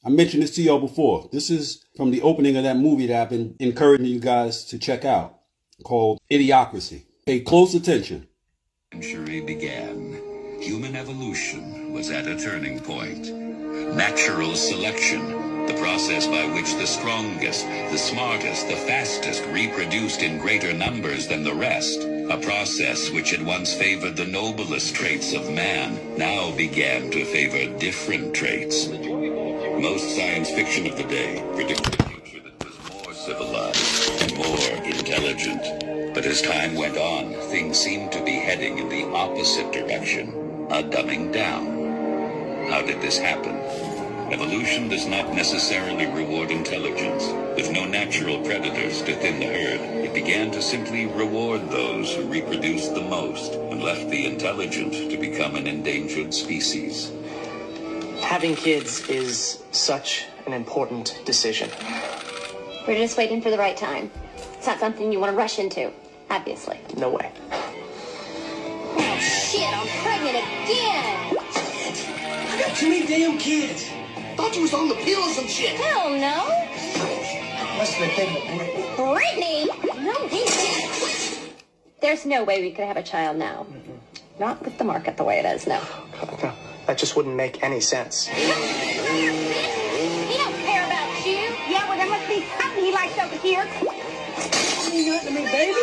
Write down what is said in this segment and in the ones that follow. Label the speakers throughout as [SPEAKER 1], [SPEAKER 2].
[SPEAKER 1] I mentioned this to y'all before. This is from the opening of that movie that I've been encouraging you guys to check out, called Idiocracy. Pay close attention.
[SPEAKER 2] Century began. Human evolution was at a turning point. Natural selection, the process by which the strongest, the smartest, the fastest reproduced in greater numbers than the rest, a process which had once favored the noblest traits of man, now began to favor different traits. Most science fiction of the day predicted a future that was more civilized and more intelligent. But as time went on, things seemed to be heading in the opposite direction, a dumbing down. How did this happen? Evolution does not necessarily reward intelligence. With no natural predators to thin the herd, it began to simply reward those who reproduced the most and left the intelligent to become an endangered species.
[SPEAKER 3] Having kids is such an important decision.
[SPEAKER 4] We're just waiting for the right time. It's not something you want to rush into, obviously.
[SPEAKER 3] No way.
[SPEAKER 4] Oh, shit, I'm pregnant again!
[SPEAKER 5] I got too many damn kids. Thought you was on the pill or some shit.
[SPEAKER 4] Hell no!
[SPEAKER 5] Must have been thinking of Britney.
[SPEAKER 4] Brittany! No, we There's no way we could have a child now. Not with the market the way it is, no.
[SPEAKER 3] No, that just wouldn't make any sense.
[SPEAKER 4] He don't care about you.
[SPEAKER 6] Yeah, well, there must be something he likes over here.
[SPEAKER 5] You got to me, baby?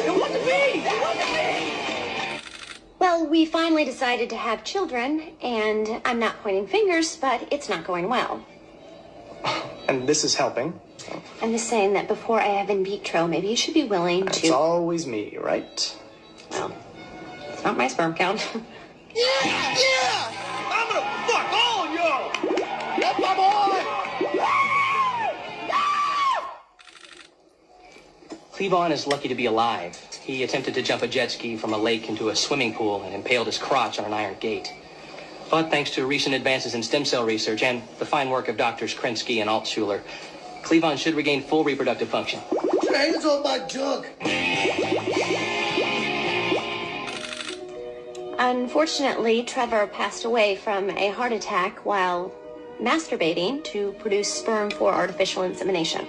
[SPEAKER 5] It wasn't me! It wasn't me!
[SPEAKER 4] Well, we finally decided to have children, and I'm not pointing fingers, but it's not going well.
[SPEAKER 3] And this is helping.
[SPEAKER 4] I'm just saying that before I have in vitro, maybe you should be willing to...
[SPEAKER 3] It's always me, right?
[SPEAKER 4] Well, it's not my sperm count.
[SPEAKER 5] Yeah! I'm gonna fuck all y'all! That's my boy!
[SPEAKER 3] Cleavon is lucky to be alive. He attempted to jump a jet ski from a lake into a swimming pool and impaled his crotch on an iron gate. But thanks to recent advances in stem cell research and the fine work of Doctors Krinsky and Altshuler, Cleavon should regain full reproductive function.
[SPEAKER 5] Put your hands on my junk!
[SPEAKER 4] Unfortunately, Trevor passed away from a heart attack while masturbating to produce sperm for artificial insemination.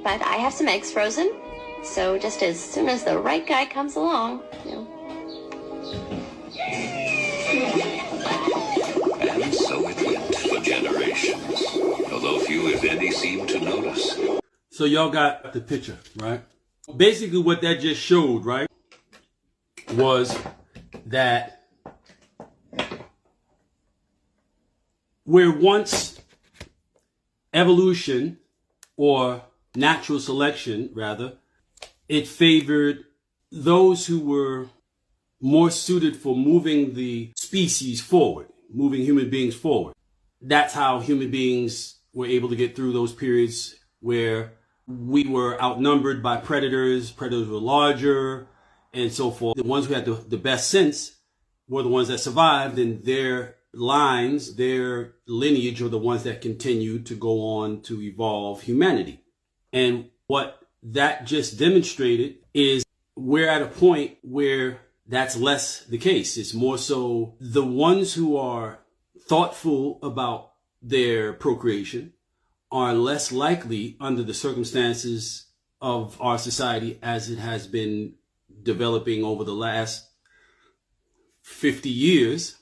[SPEAKER 4] But I have some eggs frozen, so just as soon as the right guy comes along, you know.
[SPEAKER 2] And so it went for generations, although few, if any, seemed to notice.
[SPEAKER 1] So y'all got the picture, right? Basically what that just showed, right, was that where once evolution, or natural selection rather, it favored those who were more suited for moving the species forward, moving human beings forward. That's how human beings were able to get through those periods where we were outnumbered by predators. Predators were larger and so forth. The ones who had the best sense were the ones that survived, and their lines, their lineage, are the ones that continued to go on to evolve humanity. And what that just demonstrated is we're at a point where that's less the case. It's more so the ones who are thoughtful about their procreation are less likely, under the circumstances of our society as it has been developing over the last 50 years,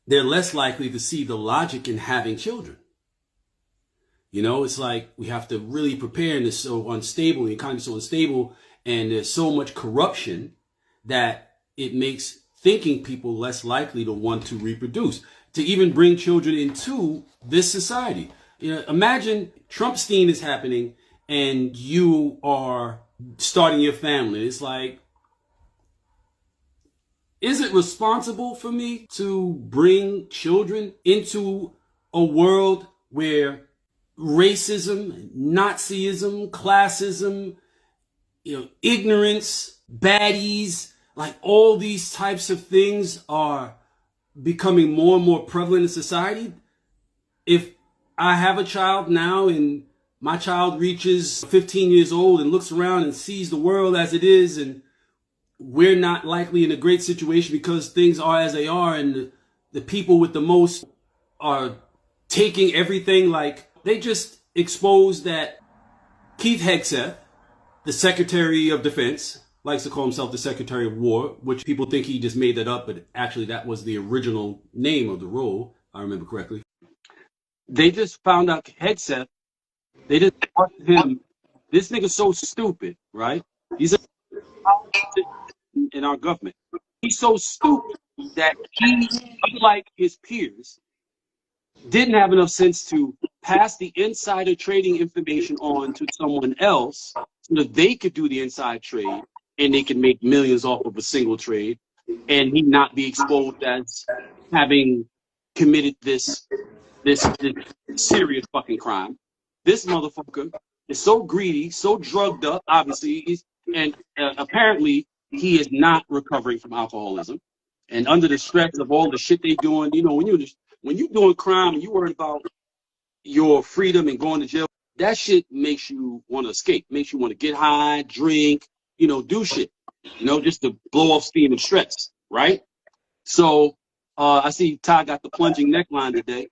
[SPEAKER 1] they're less likely to see the logic in having children. You know, it's like we have to really prepare, and it's so unstable, the economy is so unstable, and there's so much corruption that it makes thinking people less likely to want to reproduce, to even bring children into this society. You know, imagine Trumpstein is happening and you are starting your family. It's like, is it responsible for me to bring children into a world where racism, Nazism, classism, ignorance, baddies, like all these types of things are becoming more and more prevalent in society? If I have a child now and my child reaches 15 years old and looks around and sees the world as it is, and we're not likely in a great situation because things are as they are, and the people with the most are taking everything like they just exposed that Keith Hegseth, the Secretary of Defense, likes to call himself the Secretary of War, which people think he just made that up, but actually that was the original name of the role, I remember correctly. They just found out Hegseth, they just asked him, this nigga's so stupid, right? He's a politician in our government. He's so stupid that he, unlike his peers, didn't have enough sense to pass the insider trading information on to someone else so that they could do the inside trade and they could make millions off of a single trade and he not be exposed as having committed this serious fucking crime. This motherfucker is so greedy, so drugged up, obviously, and apparently he is not recovering from alcoholism. And under the stress of all the shit they doing, you know, when you're doing crime and you worried about your freedom and going to jail, that shit makes you want to escape, makes you want to get high, drink, you know, do shit, you know, just to blow off steam and stress, right? So I see Ty got the plunging neckline today.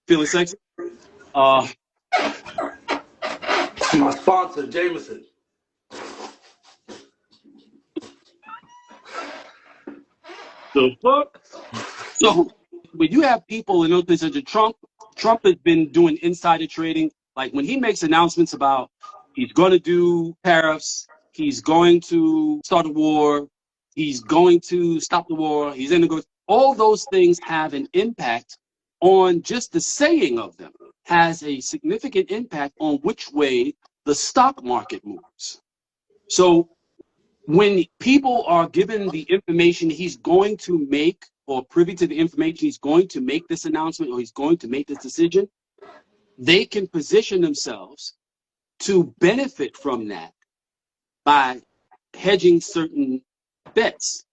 [SPEAKER 1] Feeling sexy?
[SPEAKER 7] My sponsor, Jameson.
[SPEAKER 1] The fuck? So when you have people in those positions, Trump has been doing insider trading. Like when he makes announcements about he's going to do tariffs, he's going to start a war, he's going to stop the war, he's going to go. All those things have an impact on just the saying of them, has a significant impact on which way the stock market moves. So when people are given the information he's going to make or privy to the information he's going to make this announcement or he's going to make this decision, they can position themselves to benefit from that by hedging certain bets,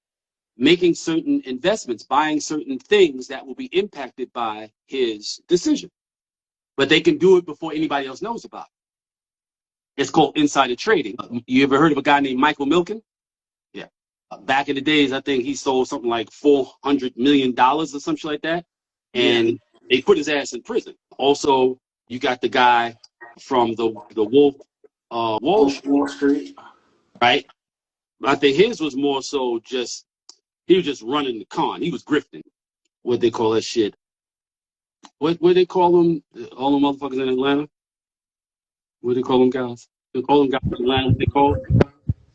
[SPEAKER 1] making certain investments, buying certain things that will be impacted by his decision. But they can do it before anybody else knows about it. It's called insider trading. You ever heard of a guy named Michael Milken? Yeah. Back in the days, I think he sold something like $400 million or something like that. And they put his ass in prison. Also, you got the guy from the Wolf Wall Street, right? I think his was more so just, he was just running the con. He was grifting. What they call that shit? What they call them? All them motherfuckers in Atlanta? What do they call them guys? They call them guys in Atlanta. What they call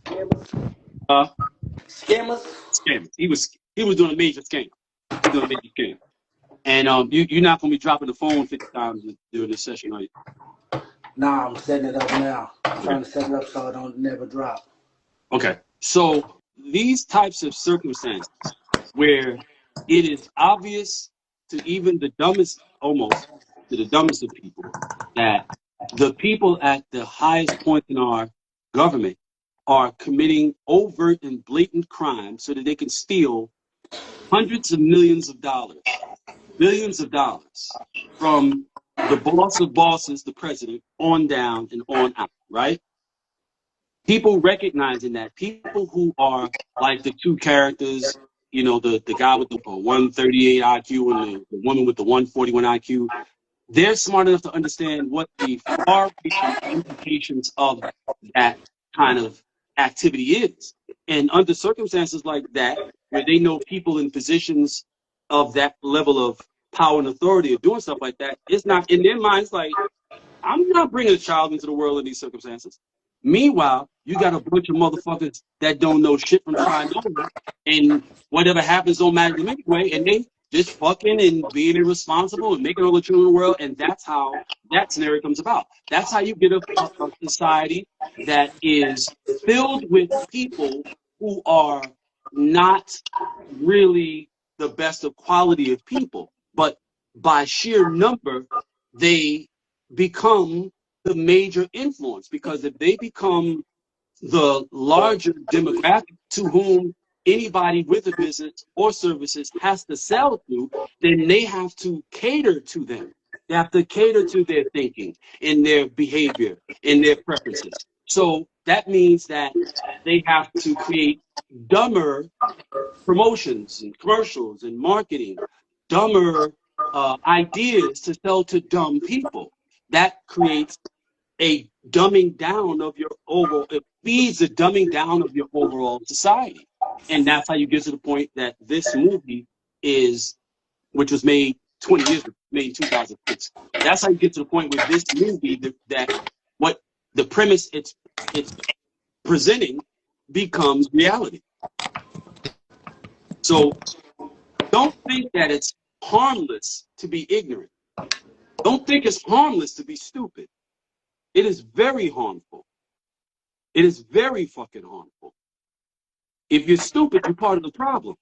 [SPEAKER 7] Scammers.
[SPEAKER 1] Scammers. He was doing a major scam. He was doing a major scam. And you're not gonna be dropping the phone 50 times during this session, are you?
[SPEAKER 7] Nah, I'm setting it up now. I'm trying to set it up so it don't never drop.
[SPEAKER 1] Okay. So these types of circumstances where it is obvious to even the dumbest, almost to the dumbest of people, that the people at the highest point in our government are committing overt and blatant crimes so that they can steal hundreds of millions of dollars, billions of dollars from the boss of bosses, the president, on down and on out, right? People recognizing that, people who are like the two characters, you know, the guy with the 138 IQ and the woman with the 141 IQ, they're smart enough to understand what the far-reaching implications of that kind of activity is. And under circumstances like that, where they know people in positions of that level of power and authority are doing stuff like that, it's not, in their minds, like, I'm not bringing a child into the world in these circumstances. Meanwhile, you got a bunch of motherfuckers that don't know shit from trying over, and whatever happens don't matter to them anyway, and they just fucking and being irresponsible and making all the children in the world, and that's how that scenario comes about. That's how you get a society that is filled with people who are not really the best of quality of people, but by sheer number, they become the major influence, because if they become the larger demographic to whom anybody with a business or services has to sell to, then they have to cater to them. They have to cater to their thinking and their behavior and their preferences. So that means that they have to create dumber promotions and commercials and marketing, dumber ideas to sell to dumb people. That creates a dumbing down of your overall, it feeds a dumbing down of your overall society. And that's how you get to the point that this movie is, which was made 20 years ago, made in 2006. That's how you get to the point with this movie that what the premise it's presenting becomes reality. So don't think that it's harmless to be ignorant. Don't think it's harmless to be stupid. It is very harmful. It is very fucking harmful. If you're stupid, you're part of the problem.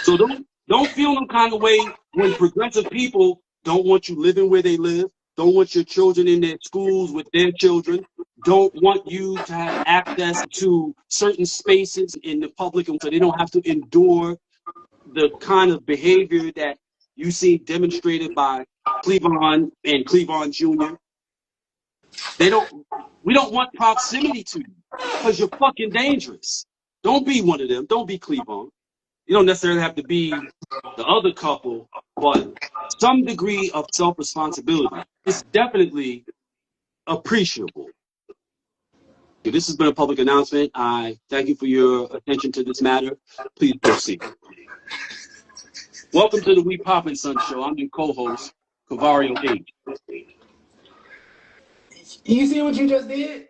[SPEAKER 1] So don't feel no kind of way when progressive people don't want you living where they live, don't want your children in their schools with their children, don't want you to have access to certain spaces in the public so they don't have to endure the kind of behavior that you see demonstrated by Cleavon and Cleavon Jr. We don't want proximity to you because you're fucking dangerous. Don't be one of them. Don't be Cleavon. You don't necessarily have to be the other couple, but some degree of self-responsibility is definitely appreciable. This has been a public announcement. I thank you for your attention to this matter. Please proceed. Welcome to the We Poppin' Son Show. I'm your co-host, Cavario H.
[SPEAKER 7] You see what you just did?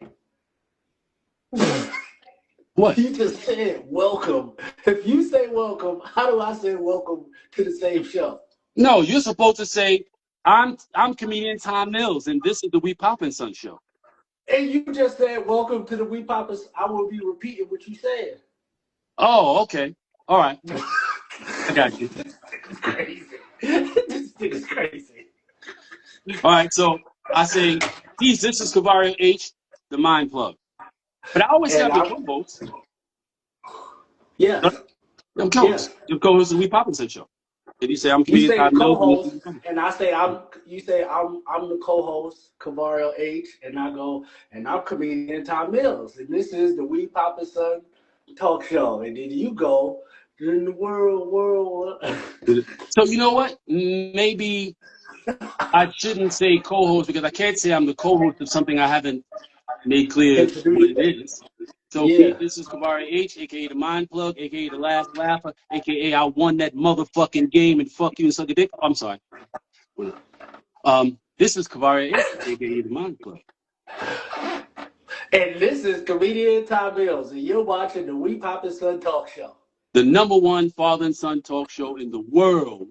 [SPEAKER 1] What?
[SPEAKER 7] You just said welcome. If you say welcome, how do I say welcome to the same show?
[SPEAKER 1] No, you're supposed to say, I'm comedian Tom Mills, and this is the We Poppin' Son Show.
[SPEAKER 7] And you just said welcome to the We Papa. I will be repeating what you said.
[SPEAKER 1] Oh, okay. All right. I got you.
[SPEAKER 7] This is crazy. This is crazy.
[SPEAKER 1] All right, so I say, peace, this is Cavario H, the Mind Plug. But I always have the co-host.
[SPEAKER 7] Yeah.
[SPEAKER 1] I'm co-host. The co-host of the We Poppin' Son Show. If you say I'm comedian Tom Mills,
[SPEAKER 7] co-host, and I say I'm the co-host, Cavario H, and I go, and I'm comedian Tom Mills, and this is the We Poppin' Son Talk Show, and then you go in the world.
[SPEAKER 1] So you know what? Maybe I shouldn't say co-host because I can't say I'm the co-host of something I haven't made clear what it is. So
[SPEAKER 7] yeah.
[SPEAKER 1] This is Cavario H, aka the Mind Plug, aka the Last Laugher, aka I won that motherfucking game and fuck you and suck a dick. I'm sorry. This is Cavario H, aka the Mind Plug.
[SPEAKER 7] And this is comedian Tom Mills, and you're watching the We Poppin' Son Talk Show.
[SPEAKER 1] The #1 father and son talk show in the world.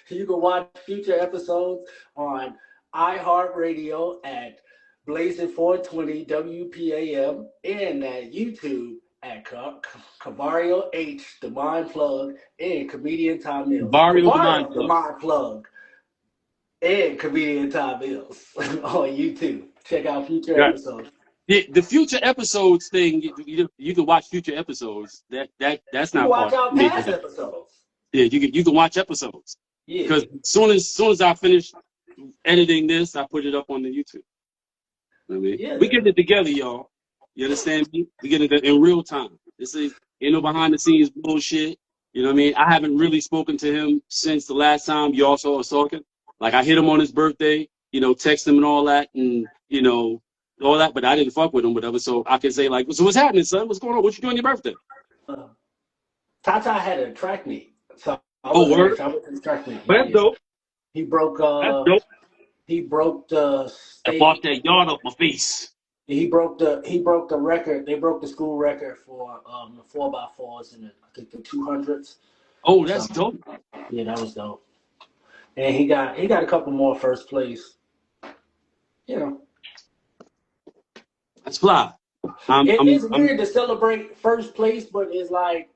[SPEAKER 7] You can watch future episodes on iHeartRadio at Blazing 420 WPAM and at YouTube at Cavario H, the Mind Plug, and comedian Tom Mills.
[SPEAKER 1] Cavario,
[SPEAKER 7] the Mind Plug, and comedian Tom Mills on YouTube. Check out future episodes.
[SPEAKER 1] The future episodes thing, you can watch future episodes. That's not
[SPEAKER 7] watch our past episodes.
[SPEAKER 1] Yeah, you can watch episodes.
[SPEAKER 7] Yeah.
[SPEAKER 1] Because as soon as I finish editing this, I put it up on the YouTube. I mean, we get it together, y'all. You understand me? We get it in real time. This is ain't no behind the scenes bullshit. You know what I mean? I haven't really spoken to him since the last time y'all saw us talking. Like I hit him on his birthday, text him and all that, and all that, but I didn't fuck with him, whatever. So I can say like, so what's happening, son? What's going on? What you doing your birthday?
[SPEAKER 7] Tata had a track meet. So
[SPEAKER 1] I went
[SPEAKER 7] to the track meet.
[SPEAKER 1] But that's dope.
[SPEAKER 7] He broke
[SPEAKER 1] that's dope.
[SPEAKER 7] He broke the
[SPEAKER 1] I bought that yard off my face.
[SPEAKER 7] He broke the record. They broke the school record for the 4x4s and I think the 200s.
[SPEAKER 1] Oh, that's dope.
[SPEAKER 7] Yeah, that was dope. And he got a couple more first place.
[SPEAKER 1] That's fly.
[SPEAKER 7] It's weird to celebrate first place, but it's like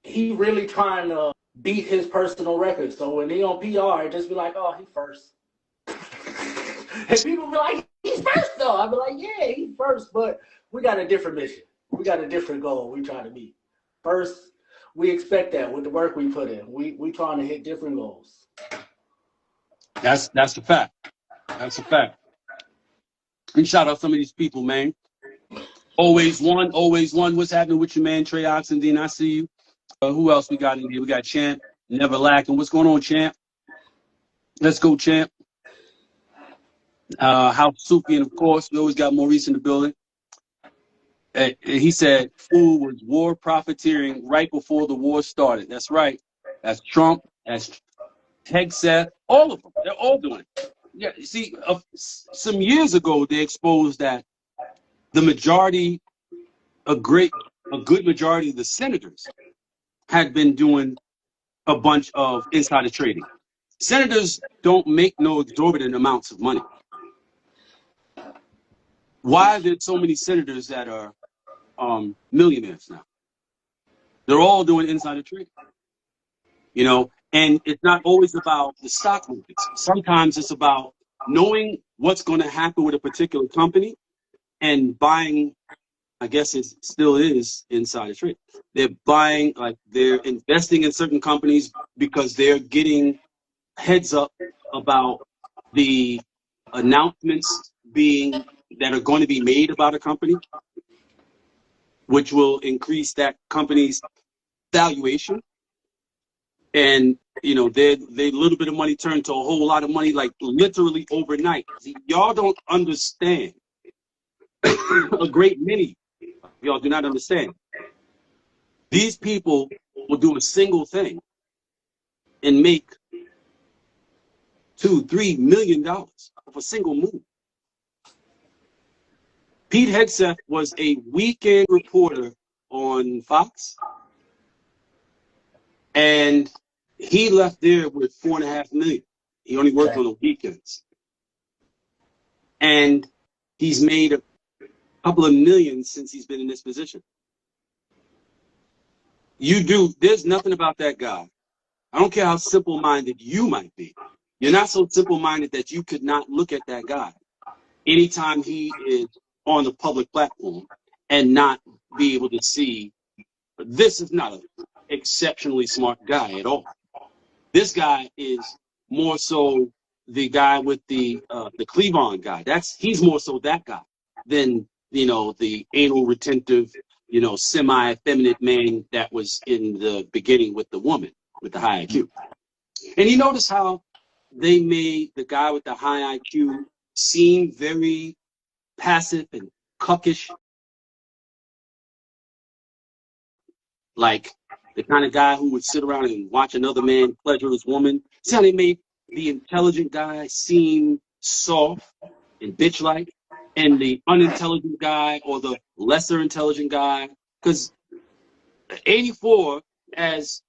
[SPEAKER 7] he really trying to beat his personal record. So when he on PR, it just be like, oh, he first. And people be like, he's first though. I be like, yeah, he's first, but we got a different mission. We got a different goal we trying to meet. First, we expect that with the work we put in. We trying to hit different goals.
[SPEAKER 1] That's a fact. That's a fact. And shout out some of these people, man. Always one. What's happening with your man, Trey Oxendine? I see you. Who else we got in here? We got Champ, Never Lacking. What's going on, Champ? Let's go, Champ. House Suki, and of course, we always got Maurice in the building. He said, "Fool was war profiteering right before the war started." That's right. That's Trump. That's Hegseth. All of them. They're all doing it. Yeah. You see, some years ago, they exposed that the majority, a good majority of the senators had been doing a bunch of insider trading. Senators don't make no exorbitant amounts of money. Why are there so many senators that are millionaires now? They're all doing insider trading, you know, and it's not always about the stock markets. Sometimes it's about knowing what's going to happen with a particular company and buying. I guess it still is insider trade. They're buying, like they're investing in certain companies because they're getting heads up about the announcements that are going to be made about a company, which will increase that company's valuation. And, you know, they little bit of money turned to a whole lot of money, like literally overnight. See, y'all don't understand. A great many y'all do not understand. These people will do a single thing and make $2-3 million of a single move. Pete Hegseth was a weekend reporter on Fox, and he left there with $4.5 million. He only worked on the weekends, and he's made a couple of million since he's been in this position. There's nothing about that guy. I don't care how simple-minded you might be. You're not so simple-minded that you could not look at that guy anytime he is on the public platform and not be able to see this is not an exceptionally smart guy at all. This guy is more so the guy with the Cleavon guy. He's more so that guy than, you know, the anal retentive, you know, semi-effeminate man that was in the beginning with the woman with the high IQ. And you notice how they made the guy with the high IQ seem very passive and cuckish, like the kind of guy who would sit around and watch another man pleasure his woman. See how they made the intelligent guy seem soft and bitch-like, and the unintelligent guy or the lesser intelligent guy? Because 84, as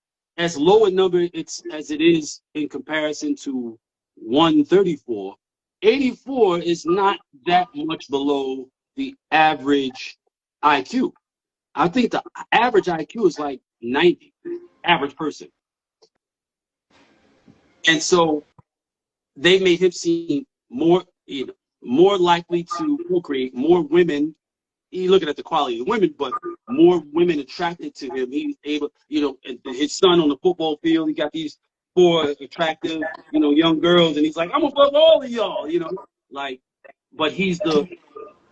[SPEAKER 1] low a number as it is in comparison to 134, 84 is not that much below the average IQ. I think the average IQ is like 90, average person. And so they made him seem more, you know, more likely to procreate, more women. He's looking at the quality of the women, but more women attracted to him. He's able, you know, his son on the football field, he got these 4 attractive, you know, young girls, and he's like, I'm above all of y'all, you know, like, but he's the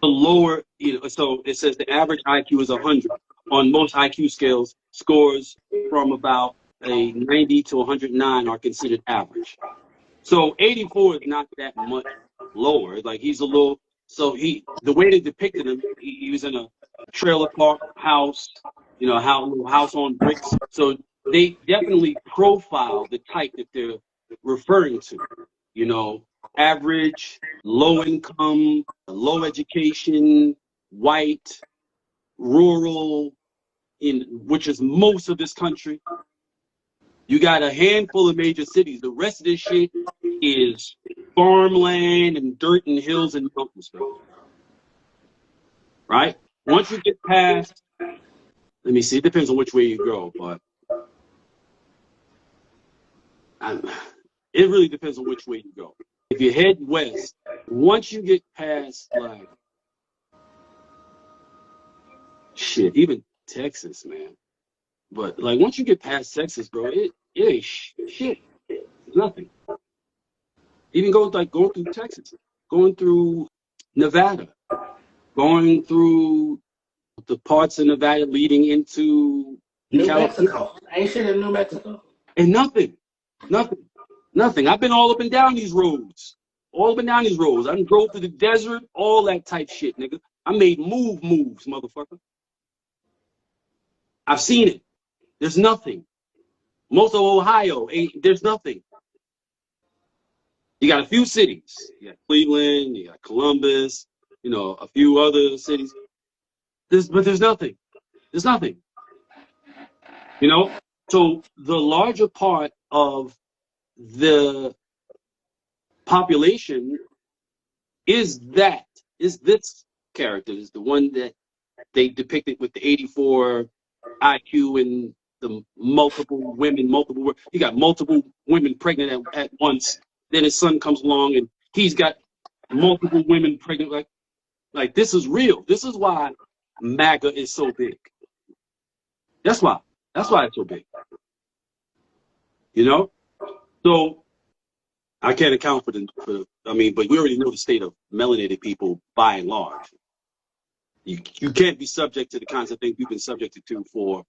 [SPEAKER 1] lower, you know, so it says the average IQ is 100. On most IQ scales, scores from about a 90 to 109 are considered average. So 84 is not that much lower. Like, he's a little, so the way they depicted him, he was in a trailer park house, you know, a little house on bricks. So they definitely profile the type that they're referring to, you know, average, low income, low education, white, rural, which is most of this country. You got a handful of major cities. The rest of this shit is farmland and dirt and hills and mountains, right? Once you get past, let me see, it depends on which way you go, but it really depends on which way you go. If you head west, once you get past, like, shit, even Texas, man. But like, once you get past Texas, bro, it ain't shit. It's nothing. Even going through Texas, going through Nevada, going through the parts of Nevada leading into
[SPEAKER 7] New
[SPEAKER 1] California.
[SPEAKER 7] Mexico. Ain't shit in New Mexico.
[SPEAKER 1] And nothing. I've been all up and down these roads. All up and down these roads. I done drove through the desert, all that type shit, nigga. I made moves, motherfucker. I've seen it. There's nothing. Most of Ohio, there's nothing. You got a few cities. You got Cleveland, you got Columbus, you know, a few other cities. But there's nothing. There's nothing. You know? So the larger part of the population is this character, is the one that they depicted with the 84 IQ and the multiple women. He got multiple women pregnant at once. Then his son comes along and he's got multiple women pregnant. Like this is real. This is why MAGA is so big. That's why it's so big. You know? So I can't account but we already know the state of melanated people by and large. You can't be subject to the kinds of things we've been subjected to for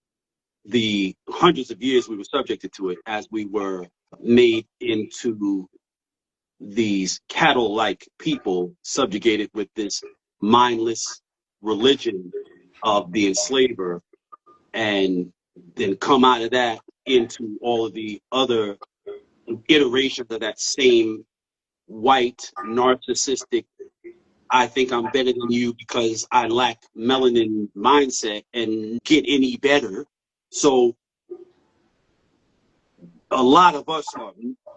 [SPEAKER 1] the hundreds of years we were subjected to it, as we were made into these cattle-like people subjugated with this mindless religion of the enslaver, and then come out of that into all of the other iterations of that same white narcissistic I think I'm better than you because I lack melanin mindset and get any better. So a lot of us are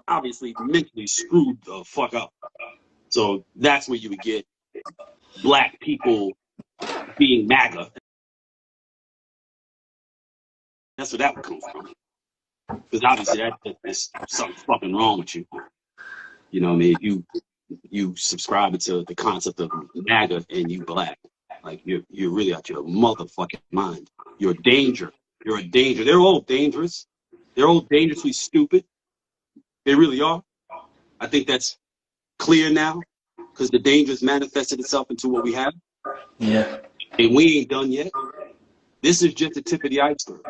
[SPEAKER 1] obviously mentally screwed the fuck up. So that's where you would get black people being MAGA. That's where that would come from. Because obviously there's something fucking wrong with you. You know what I mean? You subscribe to the concept of MAGA and you black. Like you're really out your motherfucking mind. You're a danger. You're a danger. They're all dangerous. They're all dangerously stupid. They really are. I think that's clear now because the danger has manifested itself into what we have.
[SPEAKER 7] Yeah.
[SPEAKER 1] And we ain't done yet. This is just the tip of the iceberg.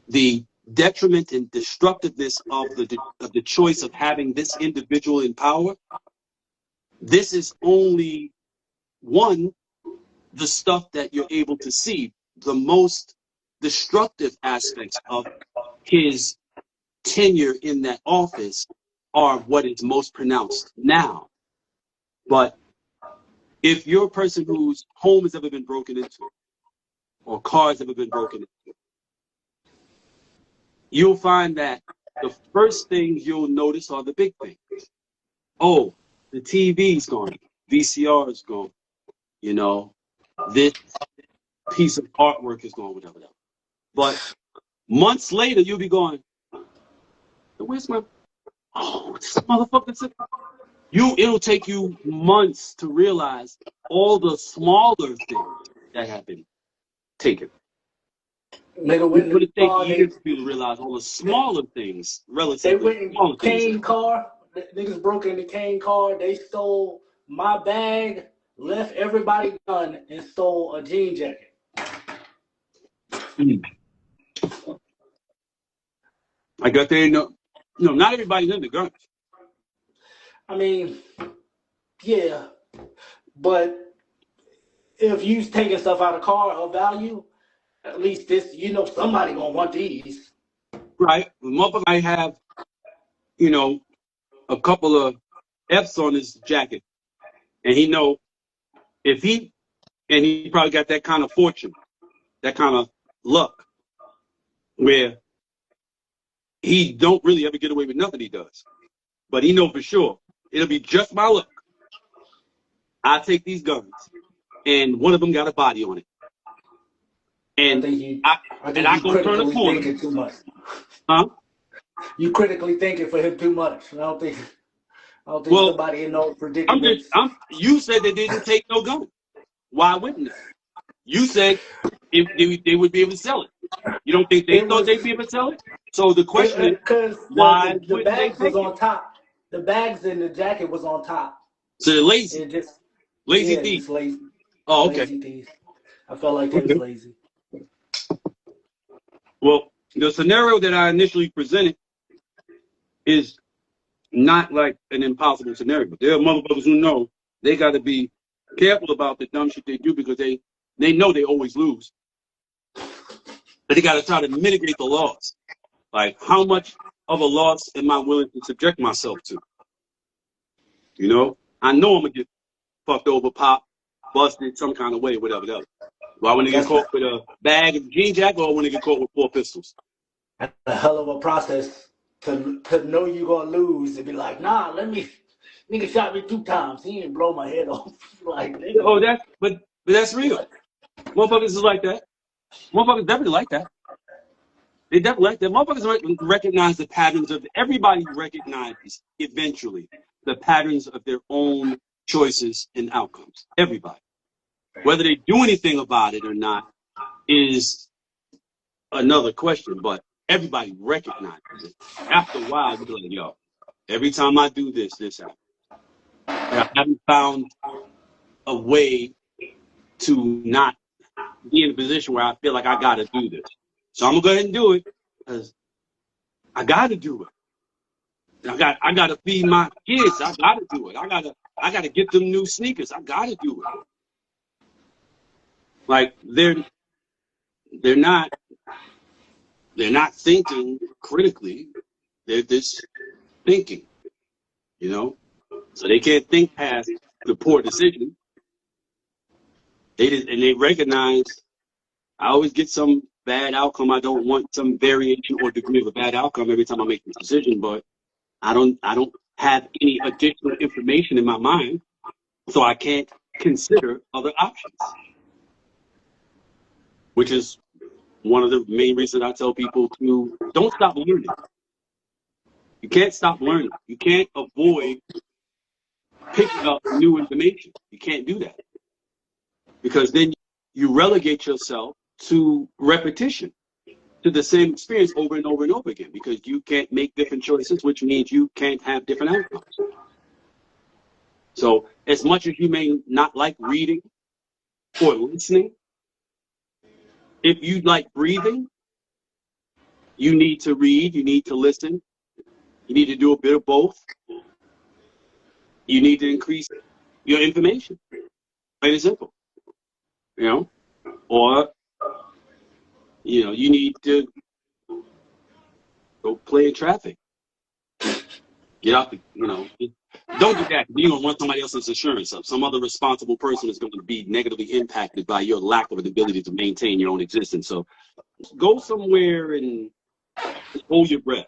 [SPEAKER 1] The detriment and destructiveness of the choice of having this individual in power, this is only the stuff that you're able to see. The most destructive aspects of his tenure in that office are what is most pronounced now. But if you're a person whose home has ever been broken into or car's ever been broken into, you'll find that the first things you'll notice are the big things. Oh, the TV's gone, VCR is gone, you know, this piece of artwork is gone, whatever. But months later, you'll be going, where's my, this motherfucker. It'll take you months to realize all the smaller things that have been taken.
[SPEAKER 7] Nigga went
[SPEAKER 1] It take
[SPEAKER 7] car,
[SPEAKER 1] years for you to realize all the smaller things,
[SPEAKER 7] they
[SPEAKER 1] relatively
[SPEAKER 7] went in
[SPEAKER 1] smaller things.
[SPEAKER 7] Kane car. Niggas broke into Kane car. They stole my bag, left everybody done, and stole a jean jacket.
[SPEAKER 1] I got there. No, not everybody's into guns.
[SPEAKER 7] I mean, yeah, but if you taking stuff out of car of value, at least this, somebody gonna want these.
[SPEAKER 1] Right. The motherfucker might have, a couple of F's on his jacket. And he probably got that kind of fortune, that kind of luck, where he don't really ever get away with nothing he does. But he know for sure, it'll be just my luck. I take these guns, and one of them got a body on it. And I go turn the corner.
[SPEAKER 7] Thinking too much.
[SPEAKER 1] Huh?
[SPEAKER 7] You critically thinking for him too much. I don't think somebody in those predicaments.
[SPEAKER 1] You said they didn't take no gun. Why wouldn't they? You said if they would be able to sell it. You don't think they thought they'd be able to sell it? So the question is, why
[SPEAKER 7] the bags was on top. The bags in the jacket was on top.
[SPEAKER 1] So they're lazy. Lazy
[SPEAKER 7] thieves.
[SPEAKER 1] thieves.
[SPEAKER 7] Lazy.
[SPEAKER 1] Oh, okay.
[SPEAKER 7] Lazy thieves. I felt like they was lazy.
[SPEAKER 1] Well, the scenario that I initially presented is not like an impossible scenario. There are motherfuckers who know they got to be careful about the dumb shit they do because they know they always lose. But they got to try to mitigate the loss. Like, how much of a loss am I willing to subject myself to? You know, I know I'm gonna get fucked over, pop, busted some kind of way, whatever. Do I want to get caught with a bag of jean jacket, or I want to get caught with 4 pistols?
[SPEAKER 7] That's a hell of a process to know you're gonna lose and be like, nah, nigga shot me 2 times. He didn't blow my head off. Like, nigga.
[SPEAKER 1] Oh, but that's real. Motherfuckers is like that. Motherfuckers definitely like that. They definitely like that. Motherfuckers recognize the patterns of everybody recognizes eventually the patterns of their own choices and outcomes. Everybody. Whether they do anything about it or not is another question, but everybody recognizes it. After a while, you be like, yo, every time I do this happens. I haven't found a way to not be in a position where I feel like I gotta do this. So I'm gonna go ahead and do it because I gotta do it. I gotta feed my kids. I gotta do it. I gotta get them new sneakers. I gotta do it. Like they're not thinking critically. They're just thinking, you know. So they can't think past the poor decision. They recognize I always get some bad outcome. I don't want some variation or degree of a bad outcome every time I make this decision, but I don't have any additional information in my mind, so I can't consider other options. Which is one of the main reasons I tell people to don't stop learning. You can't stop learning. You can't avoid picking up new information. You can't do that. Because then you relegate yourself to repetition, to the same experience over and over and over again, because you can't make different choices, which means you can't have different outcomes. So as much as you may not like reading or listening, if you like breathing, you need to read, you need to listen, you need to do a bit of both. You need to increase your information. Plain and simple. You know? Or, you know, you need to go play in traffic. Get out the, you know, don't do that. You're going to run somebody else's insurance up. Some other responsible person is going to be negatively impacted by your lack of an ability to maintain your own existence. So go somewhere and hold your breath.